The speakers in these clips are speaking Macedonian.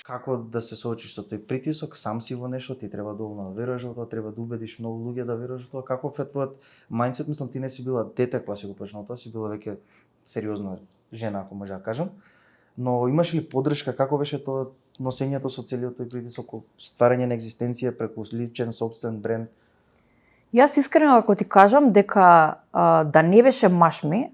Како да се соочиш со тој притисок, сам си во нешто, ти треба доволно да веруваш во тоа, треба да убедиш многу луѓе да веруваш во тоа. Каков е твојот мајндсет? Мислам, ти не си била дете кога си го почнала тоа, си била веќе сериозна жена, ако може да кажам. Но имаш ли поддршка, како беше тоа носењето со целиот тој притисок, стварање на екзистенција преку личен сопствен бренд? Јас искрено ако ти кажам дека да не беше машми,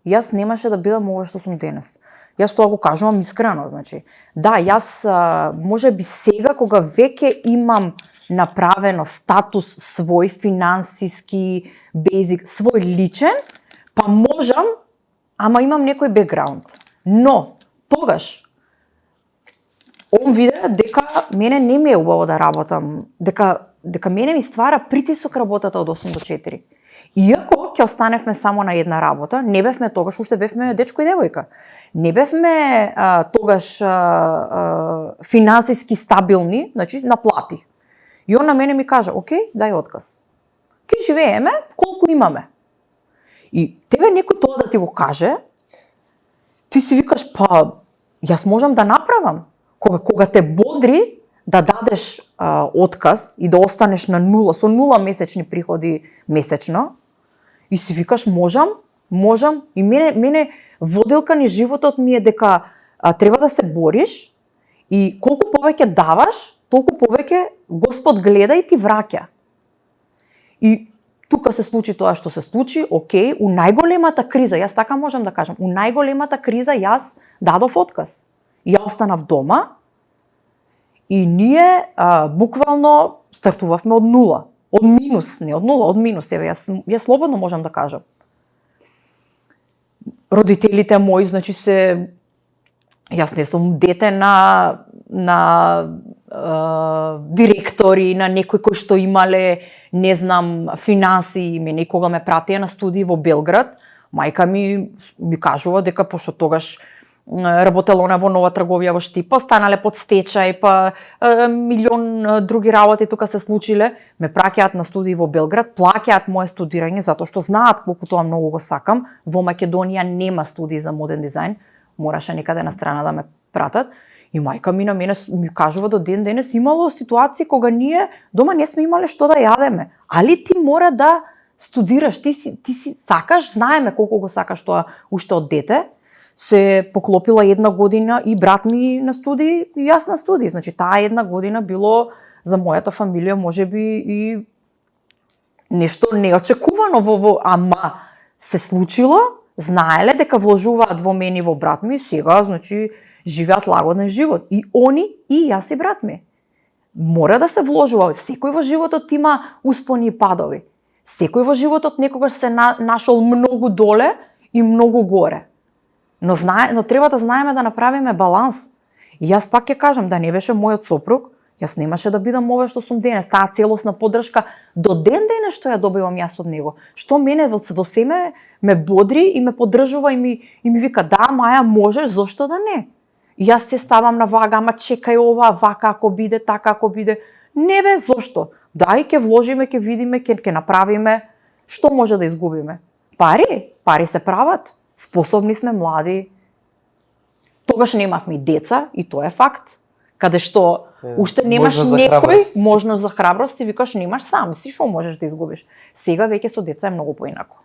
јас немаше да бидам ова што сум денес. Јас тоа го кажувам искрено, значи. Да, јас може би сега кога веќе имам направено статус свој финансиски, бейзик, свој личен, па можам, ама имам некој бекграунд. Но тогаш он виде дека мене не ми е убаво да работам, дека мене ми ствара притисок работата од 8 до 4. Иако ќе останевме само на една работа, не бевме тогаш, уште бевме дечко и девојка. Не бевме тогаш финансиски стабилни, значи на плати. И он на мене ми кажа, окей, дај отказ. Ке живееме колку имаме. И тебе некој тоа да ти го каже, ти си викаш, па, јас можам да направам. Кога те бодри да дадеш отказ и да останеш на нула, со нула месечни приходи месечно, и си викаш, можам, и мене воделка ни животот ми е дека треба да се бориш и колку повеќе даваш, толку повеќе Господ гледа и ти враќа. И тука се случи тоа што се случи, окей, у најголемата криза, јас така можам да кажам, у најголемата криза јас дадов отказ. И ја останав дома и ние буквално стартувавме од нула. Од минус, не од нула, од минус. Еве, јас слободно можам да кажам. Родителите мои, значи јас не сум дете на директори, на некои кои што имале, не знам, финанси, мене кога ме пратија на студии во Белград, мајка ми кажува дека пошто тогаш работела она во нова трговија во Штип, па станале под стечај, па милион други работи тука се случиле, ме праќаат на студии во Белград, плаќаат мое студирање затоа што знаат колку тоа многу го сакам. Во Македонија нема студии за моден дизајн, мораше некаде на страна да ме пратат. И мајка ми на мене ми кажува до ден денес имало ситуации кога ние дома не сме имале што да јадеме. Али ти мора да студираш, ти си сакаш, знаеме колку го сакаш тоа уште од дете. Се поклопила една година и брат ми на студии и јас на студии. Значи таа една година било за мојата фамилија можеби и нешто неочекувано ама се случило, знаеле дека вложуваат во мене и во брат ми и сега, значи живеат лагоден живот. И они, и јас и брат ми. Мора да се вложува. Секој во животот има успони и падови. Секој во животот некогаш се нашол многу доле и многу горе. Но треба да знаеме да направиме баланс. И јас пак ќе кажам, да не беше мојот сопруг, јас немаше да бидам ова што сум денес. Таа целосна поддршка до ден денес што ја добивам јас од него. Што мене во семе ме бодри и ме поддржува и ми вика, да, Маја, можеш, зошто да не? И јас се ставам на вага, ама чекај ова, вака ако биде, така ако биде. Не бе, зошто? Дај, ќе вложиме, ќе видиме, ќе направиме. Што може да изгубиме? Пари се прават. Способни сме, млади. Тогаш немавме деца и тоа е факт. Каде што уште немаш некој можност за храброст и викаш немаш сам, си што можеш да изгубиш. Сега веќе со деца е многу поинаку.